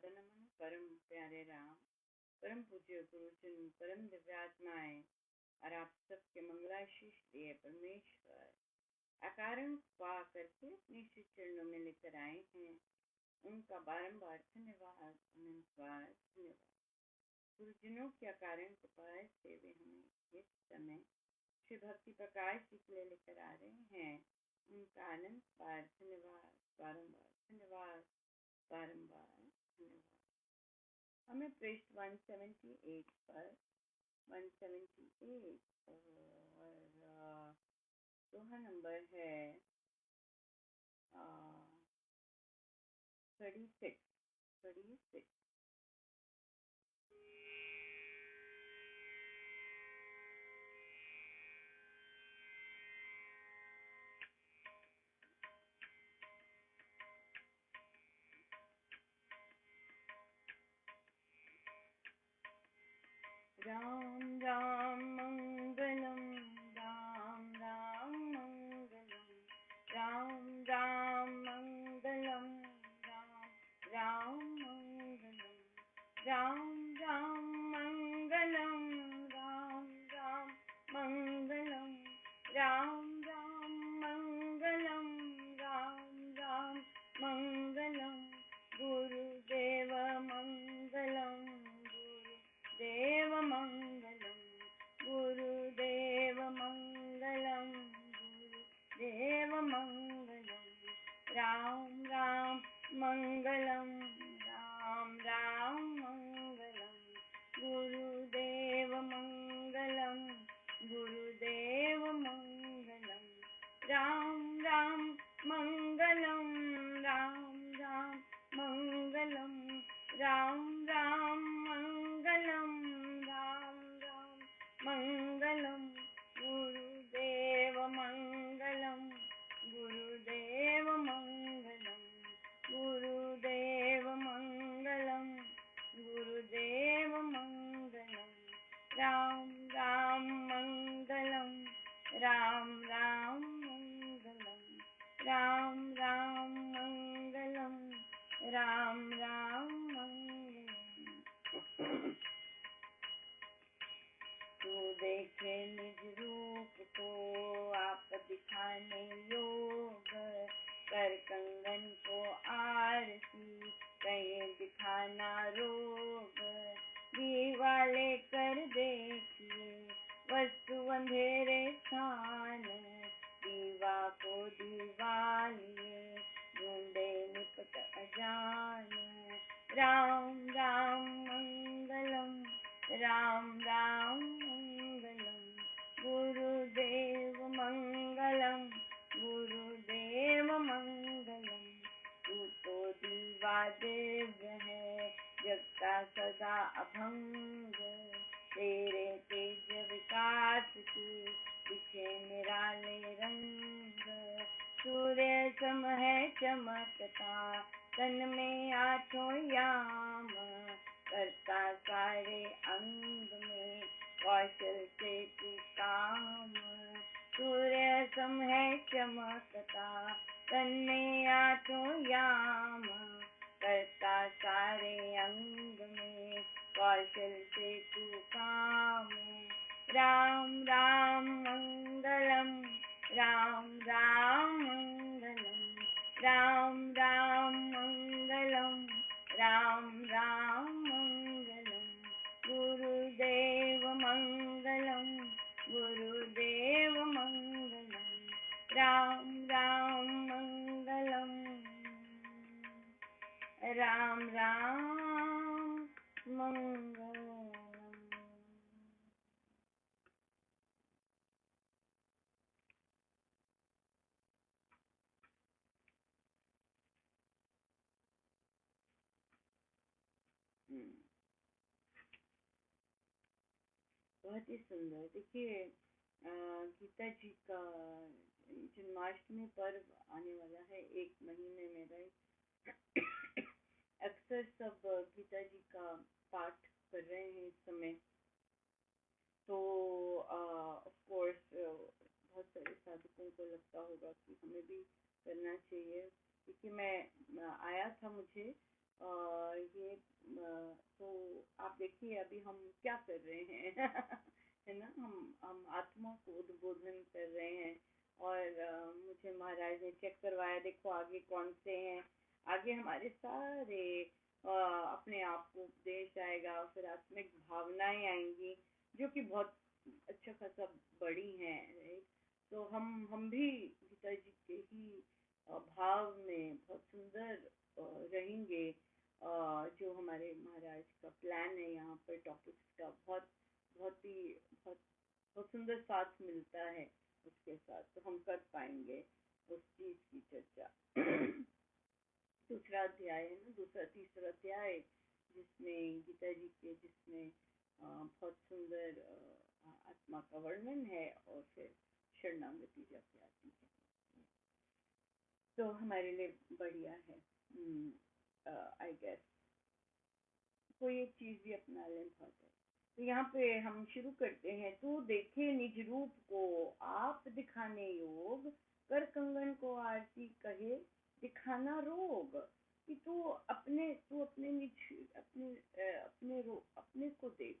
नमन परम प्यारे राम, परम पूज्य गुरुजन, परम दिव्यात्माएं और आप सबके मंगलाशीष दिए परमेश्वर अकारण पा करके अपने श्री चरणों में लेकर आए हैं। उनका बारंबार धन्यवाद, अनंतवार धन्यवाद। गुरुजनों के अकारण कृपा से वे हमें इस समय श्री भक्ति प्रकाश जी के लिए लेकर आ रहे हैं। उनका अनंत बार धन्यवाद, बारंबार धन्यवाद, बारंबार धन्यवाद। हमें पृष्ठ 178 पर 178 और दोहा नंबर है 36। राम राम मंगलम, राम राम मंगलम, राम राम मंगलम, राम राम मंगलम, राम राम मंगलम, राम राम मंगलम, राम राम मंगलम, राम राम मंगलम, गुरुदेव मंगलम, देव मंगलम, गुरुदेव मंगलम, गुरुदेव मंगलम, राम राम मंगलम, राम राम मंगलम, गुरुदेव मंगलम, गुरुदेव मंगलम, राम राम मंगलम, राम राम मंगलम, राम राम मंगलम, राम राम मंगलम, गुरुदेव मंगलम, गुरुदेव मंगलम, गुरुदेव मंगलम, गुरुदेव मंगलम, राम राम मंगलम, राम राम मंगलम, राम राम मंगलम, राम राम मंगलम। तू देखे निज रूप को आप दिखाने योग, कर कंगन को आरती कहीं दिखाना रोग, दीवाले कर देखिए वस्तु अंधेरे स्थान, दीवा को दीवालिए ढूंढे निकट अजान, राम राम मंगलम, राम राम मंगलम, गुरुदेव मंगलम, गुरुदेव मंगलम, तू तो दीवा दिव्य है जगता सदा अभंग, तेरे तेज विकास की दिखे निराले रंग, सूर्य सम है चमकता तन में आठों याम, करता सारे अंग में कौशल से तू काम, सूर्य सम है चमकता तन में आठों याम, करता सारे अंग में कौशल से तू काम, राम राम मंगलम, राम राम मंगलम, राम राम मंगलम, राम राम मंगलम, गुरुदेव मंगलम, गुरुदेव मंगलम, राम राम मंगलम, राम राम मंगलम। बहुत ही सुंदर। देखिए गीता जी का जन्माष्टमी पर्व आने वाला है 1 महीने में, राइट। अक्सर सब गीता जी का पाठ कर रहे हैं इस समय, तो ऑफ कोर्स बहुत सारे साधकों को लगता होगा कि हमें भी करना चाहिए, क्योंकि मैं आया था मुझे ये तो आप देखिए अभी हम क्या कर रहे हैं है ना, हम आत्मा को उद्बोधन कर रहे हैं। और मुझे महाराज ने चेक करवाया, देखो आगे कौन से हैं। आगे हमारे सारे अपने आप को उपदेश आएगा, फिर आत्मिक भावनाएं आएंगी जो कि बहुत अच्छा खासा बड़ी हैं, राइट। तो हम भी गीता जी के ही भाव में बहुत सुंदर रहेंगे। जो हमारे महाराज का प्लान है यहाँ पर टॉपिक्स का, बहुत बहुत ही बहुत बहुत सुंदर साथ मिलता है उसके साथ, तो हम कर पाएंगे उस चीज की चर्चा। दूसरा अध्याय है ना, दूसरा तीसरा अध्याय जिसमें गीता जी के, जिसमें बहुत सुंदर आत्मा का वर्णन है और फिर शरणागति जाके आती है, तो हमारे लिए बढ़िया है। आई गेस कोई एक चीज भी अपना लें बहुत है। तो यहाँ पे हम शुरू करते हैं। तू देखे निज रूप को आप दिखाने योग, कर कंगन को आरती कहे दिखाना रोग। कि तू अपने निज अपने को देख।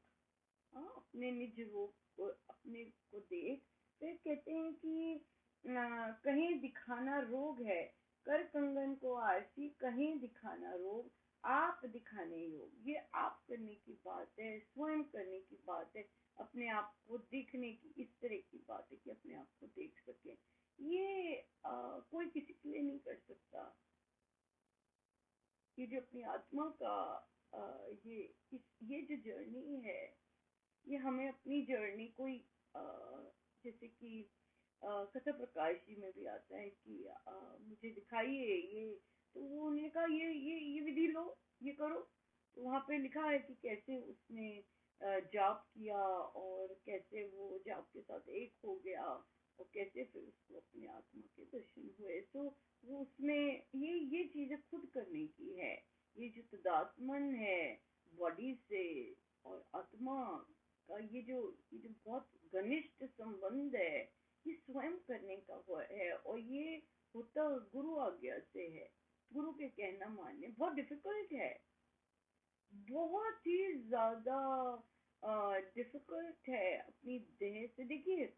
हाँ, अपने निज रूप को अपने को देख। फिर कहते हैं कि कहीं दिखाना रोग है, कर कंगन को आरती कहीं दिखाना रोग, आप दिखाने योग। ये आप करने की बात है, स्वयं करने की बात है, अपने आप को देखने की इस तरह की बात है कि अपने आप को देख सके। ये कोई किसी के लिए नहीं कर सकता। ये जो अपनी आत्मा का ये जो जर्नी है, ये हमें अपनी जर्नी कोई जैसे कि कथा प्रकाश जी में भी आता है कि मुझे दिखाइए ये, तो वो उन्होंने कहा ये विधि लो, ये करो। तो वहाँ पे लिखा है कि कैसे उसने जाप किया और कैसे वो जाप के साथ एक हो गया और कैसे फिर उसको अपने आत्मा के दर्शन हुए। तो वो उसमें ये चीजें खुद करने की है। ये जो तदात्मन है बॉडी से और आत्मा का, ये जो बहुत घनिष्ठ संबंध है, ये स्वयं करने का है। और ये होता गुरु आज्ञा से है, गुरु के कहना मानने। बहुत डिफिकल्ट है, बहुत ही ज्यादा डिफिकल्ट है अपनी देह से। देखिए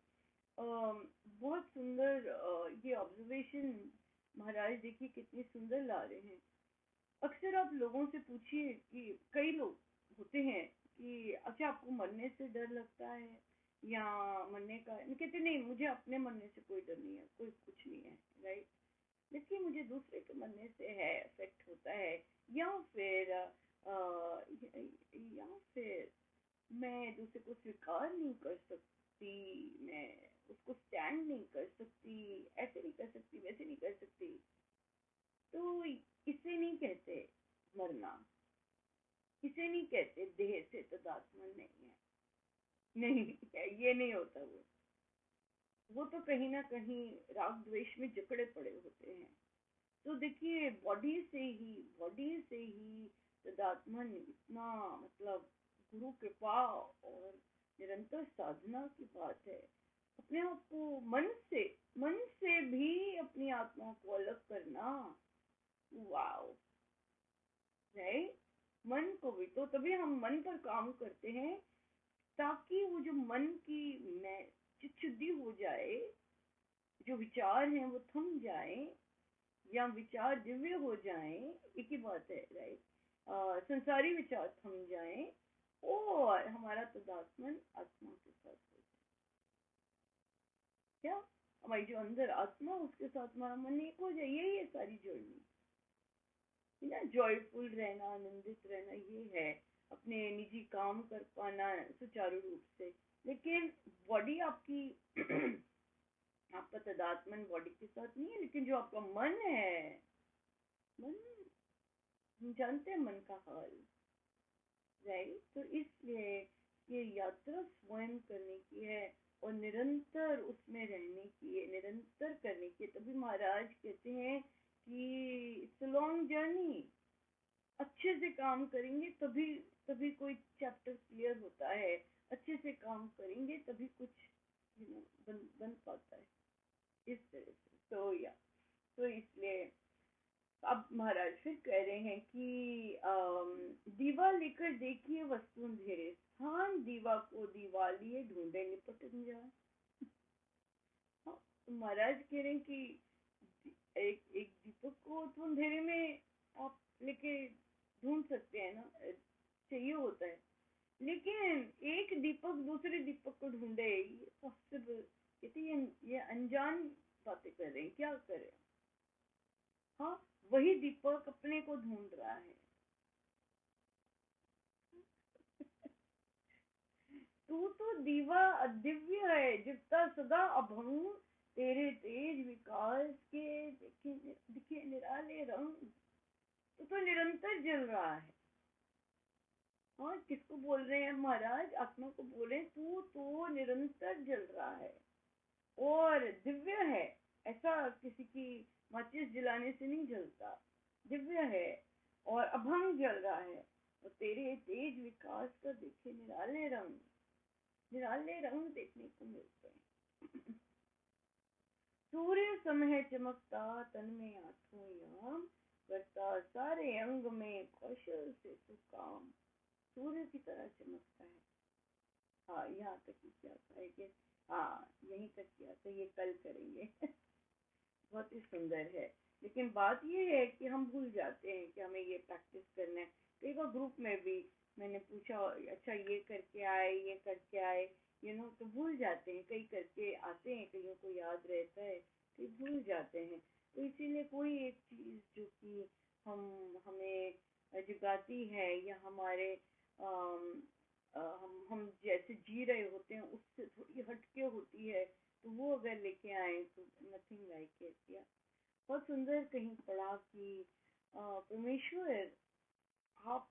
बहुत सुंदर ये ऑब्जर्वेशन महाराज देखिए कितनी सुंदर ला रहे हैं। अक्सर आप लोगों से पूछिए कि कई लोग होते हैं कि अच्छा आपको मरने से डर लगता है या मरने का, कहते नहीं मुझे अपने मरने से कोई डर नहीं है, कोई कुछ नहीं है, राइट। लेकिन मुझे दूसरे के मरने से है, इफेक्ट होता है। या फिर या फिर मैं दूसरे को स्वीकार नहीं कर सकती, मैं उसको स्टैंड नहीं कर सकती, ऐसे नहीं कर सकती, वैसे नहीं कर सकती। तो इसे नहीं कहते मरना, इसे नहीं कहते देह से तदात्मन नहीं है। नहीं, ये नहीं होता। वो तो कहीं ना कहीं राग द्वेष में जकड़े पड़े होते हैं। तो देखिए बॉडी से ही तदात्मन इतना, मतलब गुरु कृपा और निरंतर साधना की बात है। अपने आप को मन से भी अपनी आत्मा को अलग करना, वाओ, राइट। मन को भी, तो तभी हम मन पर काम करते हैं ताकि वो जो मन की मैं चित्त शुद्धि हो जाए, जो विचार हैं वो थम जाए या विचार दिव्य हो जाए, एक ही बात है, राइट। संसारी विचार थम जाए और हमारा तदात्मन आत्मा के साथ हो जाए। क्या हमारी जो अंदर आत्मा, उसके साथ हमारा मन एक हो जाए। यही है सारी जर्नी, है ना। जॉयफुल रहना, आनंदित रहना, ये है अपने निजी काम कर पाना सुचारू रूप से। लेकिन बॉडी आपकी आपका तदात्मन बॉडी के साथ नहीं है, लेकिन जो आपका मन है, मन, हम जानते हैं मन का हाल, राइट। तो इसलिए ये यात्रा स्वयं करने की है और निरंतर उसमें रहने की है, निरंतर करने की है। तभी महाराज कहते हैं कि इट्स अ लॉन्ग जर्नी। अच्छे से काम करेंगे तभी तभी कोई चैप्टर क्लियर होता है, अच्छे से काम करेंगे तभी कुछ बन पाता है, इस तरह से। तो या तो इसलिए अब महाराज फिर कह रहे हैं कि दीवा लेकर देखिए वस्तु अंधेरे स्थान, दीवा को दीवा लिए ढूंढे निपट जाए। हाँ, तो महाराज कह रहे हैं कि एक एक दीपक को तो अंधेरे में आप लेके ढूंढ सकते हैं ना, चाहिए होता है, लेकिन एक दीपक दूसरे दीपक को ढूंढे, ये पॉसिबल? कहते ये अनजान बातें कर रहे हैं, क्या कर रहे हैं? हाँ, वही दीपक अपने को ढूंढ रहा है। तू तो दीवा दिव्य है, जितना सदा अभंग, तेरे तेज विकास के दिखे दिखे निराले रंग। तो निरंतर जल रहा है। हाँ, किसको बोल रहे हैं महाराज? आत्मा को बोल रहे हैं, तू तो निरंतर जल रहा है और दिव्य है। ऐसा किसी की माचिस जलाने से नहीं जलता, दिव्य है और अभंग जल रहा है। और तेरे तेज विकास का देखे निराले रंग, निराले रंग देखने को मिलते हैं। सूर्य समय चमकता तन में आठों याम, करता सारे अंग में कौशल से तू काम। सूर्य की तरह चमकता है। हाँ, यहाँ तक ही क्या है कि हाँ, यहीं तक किया तो ये कल करेंगे। बहुत ही सुंदर है। लेकिन बात ये है कि हम भूल जाते हैं कि हमें ये प्रैक्टिस करना है। कई बार ग्रुप में भी मैंने पूछा, अच्छा ये करके आए, ये करके आए, तो भूल जाते हैं। कई करके आते हैं, कईयों को याद रहता है, कई भूल जाते हैं। तो इसीलिए कोई एक चीज जो कि हमें जगाती है या हमारे हम जैसे जी रहे होते हैं उससे थोड़ी हटके होती है, तो वो अगर लेके आए तो नथिंग लाइक इट। बहुत सुंदर कहीं पढ़ा कि परमेश्वर आप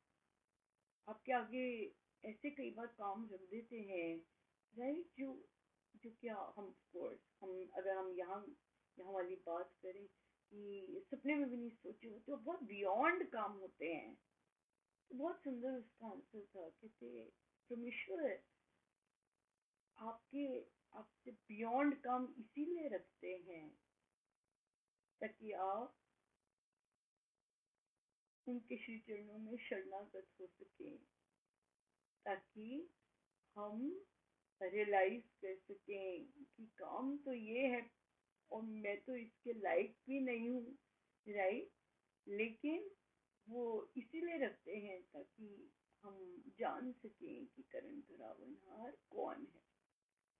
आपके आगे ऐसे कई बार काम रख देते हैं, राइट, जो जो क्या हम कोर्स हम अगर हम यहाँ यहाँ वाली बात करें कि सपने में भी नहीं सोचे होते, तो बहुत बियॉन्ड काम होते हैं। तो बहुत सुंदर उसका आंसर था, कहते परमेश्वर आपके आपसे बियॉन्ड काम इसीलिए रखते हैं ताकि आप उनके श्री चरणों में शरणागत हो सके, ताकि हम रियलाइज कर सकें कि काम तो ये है और मैं तो इसके लायक भी नहीं हूँ, राइट। लेकिन वो इसीलिए रखते हैं ताकि हम जान सकें कि करण धरावनहार कौन है।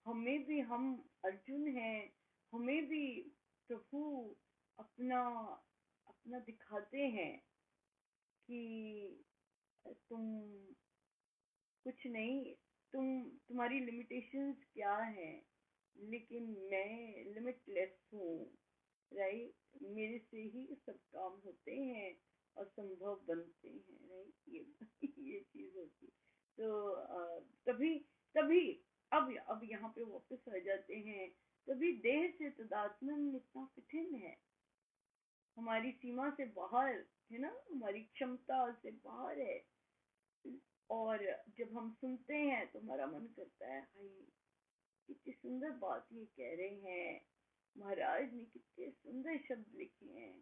हमें भी, हम अर्जुन हैं, हमें भी प्रभु अपना अपना दिखाते हैं कि तुम कुछ नहीं, तुम्हारी लिमिटेशंस क्या है, लेकिन मैं लिमिटलेस हूँ, राइट। मेरे से ही सब काम होते हैं और संभव बनते हैं, राइट। ये ये चीज होती। तो तभी तभी अब यहाँ पे वापस आ जाते हैं। तभी देह से तदात्मन इतना कठिन है, हमारी सीमा से बाहर है ना, हमारी क्षमता से बाहर है। और जब हम सुनते हैं तो हमारा मन करता है, हाय कितनी सुंदर बात ये कह रहे हैं, महाराज ने कितने सुंदर शब्द लिखे हैं,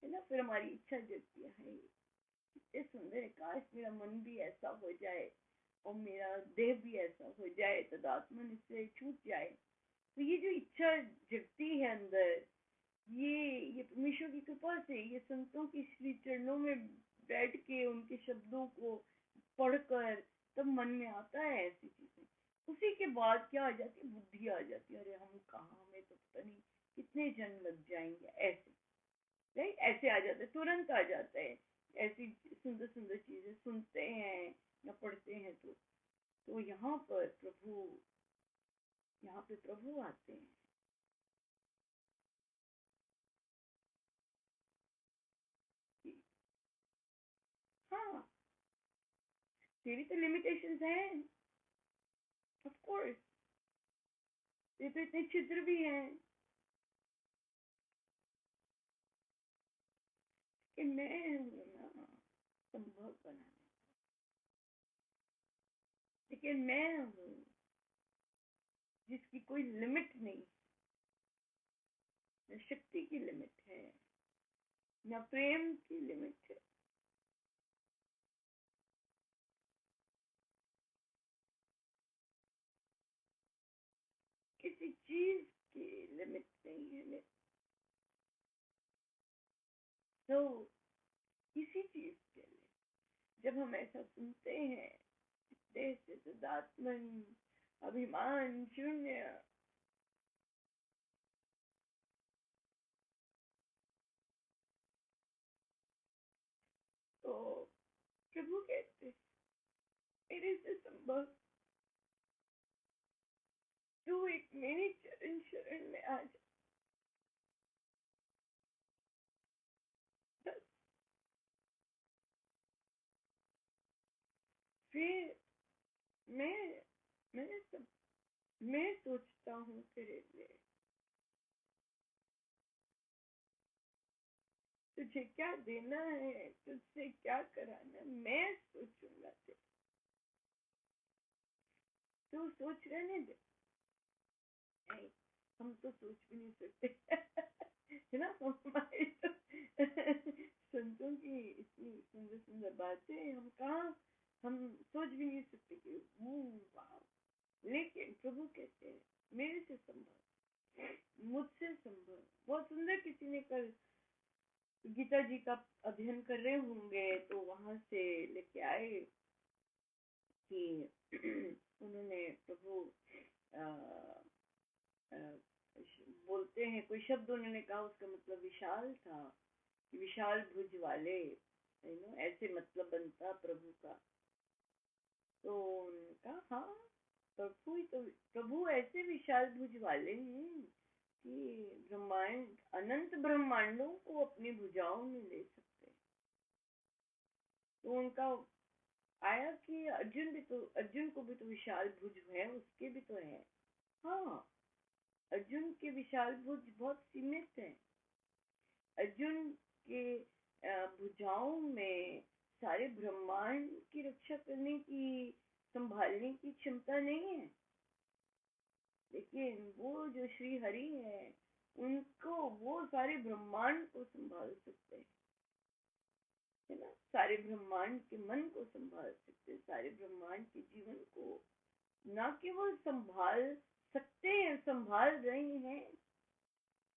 है ना। फिर हमारी इच्छा जगती है, कितने सुंदर है, काश मेरा मन भी ऐसा हो जाए और मेरा देह भी ऐसा हो जाए, तदात्मन इससे छूट जाए। तो ये जो इच्छा जगती है अंदर, ये परमेश्वर की कृपा से, ये संतों की श्री चरणों में बैठ के उनके शब्दों को पढ़कर तब मन में आता है ऐसी चीजें। उसी के बाद क्या आ जाती है, बुद्धि आ जाती है, अरे हम कहाँ, हमें तो पता नहीं कितने जन्म लग जाएंगे, ऐसे, राइट। ऐसे आ जाता है, तुरंत आ जाता है। ऐसी सुंदर सुंदर चीजें सुनते हैं या पढ़ते हैं तो यहाँ पे प्रभु आते हैं। हाँ, तेरी तो लिमिटेशंस हैं, ऑफ कोर्स, ये तो इतने छिद्र भी हैं कि मैं हूँ ना संभव बनाने, लेकिन मैं हूँ जिसकी कोई लिमिट नहीं, न शक्ति की लिमिट है, न प्रेम की लिमिट है। किसी चीज की लिमिट नहीं है। तो किसी चीज के लिए जब हम ऐसा सुनते हैं, देश से सदात्मन अभिमान शून्य, तो प्रभु कहते मेरे से संभव तू एक मेरी चरण शरण में आ जा। बस फिर मैं मैं सब मैं सोचता हूँ तेरे लिए, तुझे क्या देना है, तुझसे क्या कराना, मैं सोचूंगा तेरे। तू सोच रहने दे। नहीं, हम तो सोच भी नहीं सकते है ना। हमारी तो संतों की इतनी सुंदर सुंदर बातें हम कहाँ, हम सोच भी नहीं सकते कि वो वाह। लेकिन प्रभु कहते हैं मेरे से संभव, मुझसे संभव। बहुत सुंदर, किसी ने कल गीता जी का अध्ययन कर रहे होंगे तो वहां से लेके आए कि उन्होंने प्रभु आ, आ, बोलते हैं, कोई शब्द उन्होंने कहा, उसका मतलब विशाल था, विशाल भुज वाले, ऐसे मतलब बनता प्रभु का। तो उनका हाँ, प्रभु ही तो, प्रभु ऐसे विशाल भुज वाले हैं कि ब्रह्मांड, अनंत ब्रह्मांडों को अपनी भुजाओं में ले सकते हैं। तो उनका आया कि अर्जुन भी तो, अर्जुन को भी तो विशाल भुज है, उसके भी तो है। हाँ, अर्जुन के विशाल भुज बहुत सीमित है। अर्जुन के भुजाओं में सारे ब्रह्मांड की रक्षा करने की, संभालने की क्षमता नहीं है। लेकिन वो जो श्री हरि है, उनको वो सारे ब्रह्मांड को संभाल सकते हैं, है ना। सारे ब्रह्मांड के मन को संभाल सकते हैं, सारे ब्रह्मांड के जीवन को ना केवल संभाल सकते हैं, संभाल रहे हैं,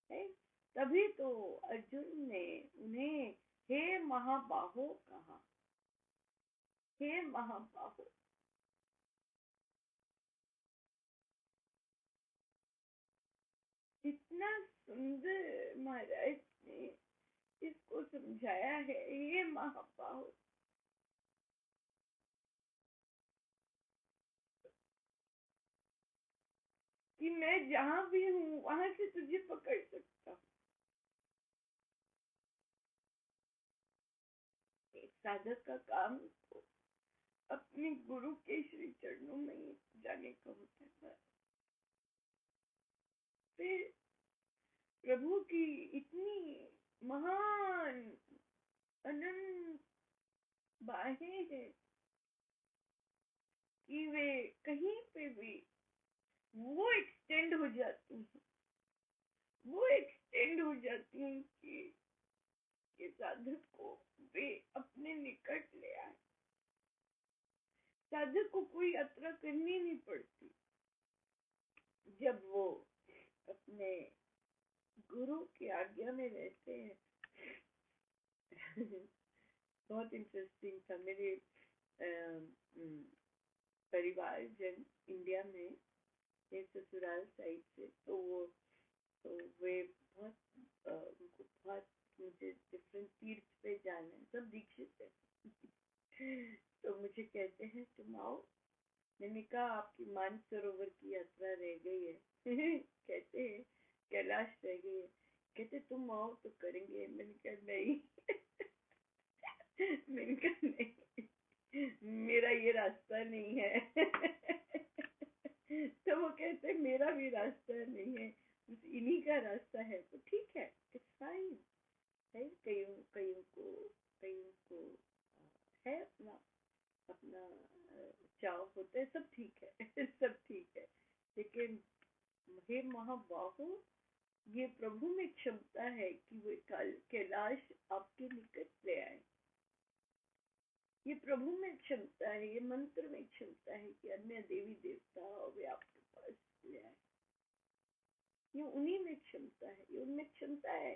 है? तभी तो अर्जुन ने उन्हें हे महाबाहो कहा। हे महाबाहो, इतना सुंदर महाराज ने इसको समझाया है। हे महाबाहो, कि मैं जहां भी हूँ वहां से तुझे पकड़ सकता हूँ। एक साधक का काम तो अपने गुरु के श्री चरणों में ही जाने का होता है। फिर प्रभु की इतनी महान अनंत बाहें हैं कि वे कहीं पे भी वो एक्सटेंड हो जाती हैं, वो एक्सटेंड हो जाती हैं कि साधक को वे अपने निकट ले आए। साधक को कोई यात्रा करनी नहीं पड़ती जब वो अपने गुरु की आज्ञा में रहते हैं। बहुत इंटरेस्टिंग था। मेरे परिवार जन इंडिया में, ये ससुराल साइड से, तो वे बहुत उनको बहुत, मुझे डिफरेंट तीर्थ पे जाना है, सब दीक्षित है। तो मुझे कहते हैं तुम आओ। मैंने कहा आपकी मानसरोवर की यात्रा रह गई है। कहते हैं कैलाश रह गई है। कहते तुम आओ तो करेंगे। मैंने कहा नहीं। मैंने कहा नहीं, मेरा ये रास्ता नहीं है। तो वो कहते मेरा भी रास्ता नहीं है, बस इन्हीं का रास्ता है। तो ठीक है, इट्स फाइन है। कईयों कईयों को कईयों को है अपना अपना चाव होता है, सब ठीक है। सब ठीक है। लेकिन हे महाबाहु, ये प्रभु में क्षमता है कि वे कैलाश आपके निकट ले आए। ये प्रभु में क्षमता है, ये मंत्र में क्षमता है कि अन्य देवी देवता वे आपके पास ले आए। ये उन्हीं में क्षमता है, ये उनमें क्षमता है।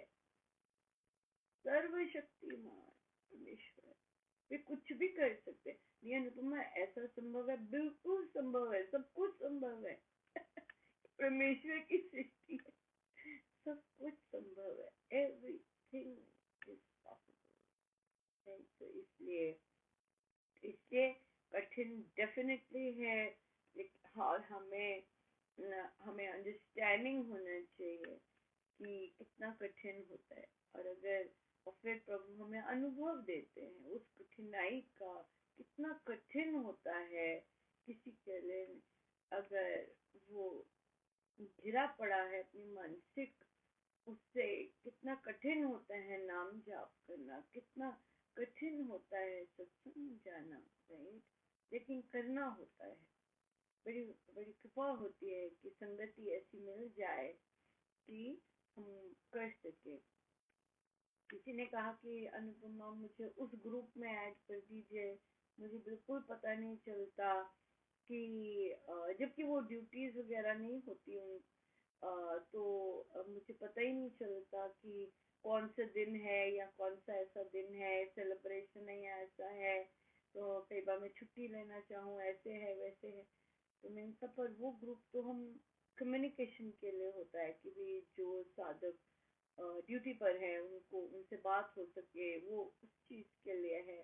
सर्वशक्तिमान परमेश्वर, वे कुछ भी कर सकते हैं। नहीं अनुपमा, ऐसा संभव है? बिल्कुल संभव है, सब कुछ संभव है। परमेश्वर की सृष्टि है, सब कुछ संभव है। Everything is possible. तो इसलिए इसलिए कठिन डेफिनेटली है, लेकिन और हमें अंडरस्टैंडिंग होना चाहिए कि कितना कठिन होता है। और फिर प्रभु हमें अनुभव देते हैं उस कठिनाई का, कितना कठिन होता है किसी के लिए। अगर वो घिरा पड़ा है अपनी मानसिक, उससे कितना कठिन होता है नाम जाप करना, कितना कठिन होता है सत्संग जाना, राइट? लेकिन करना होता है। बड़ी बड़ी कृपा होती है कि संगति ऐसी मिल जाए कि हम कर सके। किसी ने कहा कि अनुपमा मुझे उस ग्रुप में ऐड कर दीजिए, मुझे बिल्कुल पता नहीं चलता कि जबकि वो ड्यूटीज वगैरह नहीं होती उन तो मुझे पता ही नहीं चलता कि कौन सा दिन है या कौन सा ऐसा दिन है, सेलिब्रेशन है या ऐसा है। तो कई बार मैं छुट्टी लेना चाहूँ, ऐसे है वैसे है। तो मैं सब पर वो ग्रुप तो हम कम्युनिकेशन के लिए होता है कि भी जो साधक ड्यूटी पर है उनको उनसे बात हो सके, वो उस चीज के लिए है,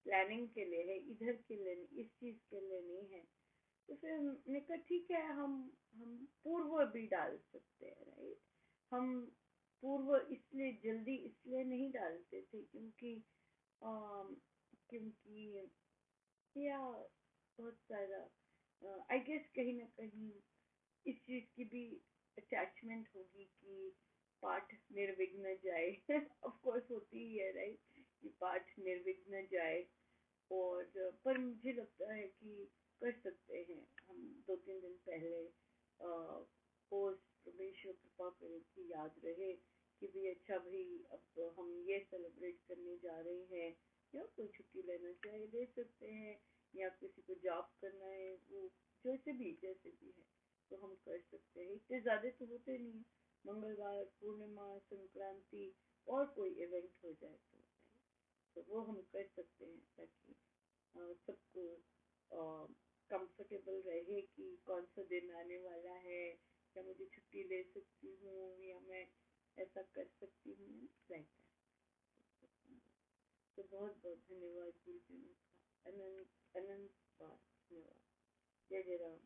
प्लानिंग के लिए है, इधर के लिए नहीं, इस चीज के लिए नहीं है। तो फिर हमने कहा ठीक है, हम पूर्व भी डाल सकते हैं, राइट? हम पूर्व इसलिए जल्दी इसलिए नहीं डालते थे क्योंकि क्योंकि या बहुत सारा आई गेस कहीं ना कहीं इस चीज की भी अटैचमेंट होगी कि पाठ निर्विघ्न जाए। ऑफ कोर्स होती ही है, राइट, कि पाठ निर्विघ्न जाए। और पर मुझे लगता है कि कर सकते हैं हम। 2-3 दिन पहले पोस्ट परमेश्वर कृपा करे कि याद रहे कि भी अच्छा भाई अब हम ये सेलिब्रेट करने जा रहे हैं, या कोई छुट्टी लेना चाहे ले सकते हैं, या किसी को जॉब करना है, वो जैसे भी है तो हम कर सकते हैं। इतने ज्यादा तो होते नहीं, मंगलवार, पूर्णिमा, संक्रांति और कोई इवेंट हो जाए तो वो हम कर सकते हैं, ताकि सबको कंफर्टेबल रहे कि कौन सा दिन आने वाला है, या मुझे छुट्टी ले सकती हूँ, या मैं ऐसा कर सकती हूँ, रहता है। तो बहुत बहुत धन्यवाद गुरुजनों का, अनंत अनंत बार धन्यवाद। जय जय राम।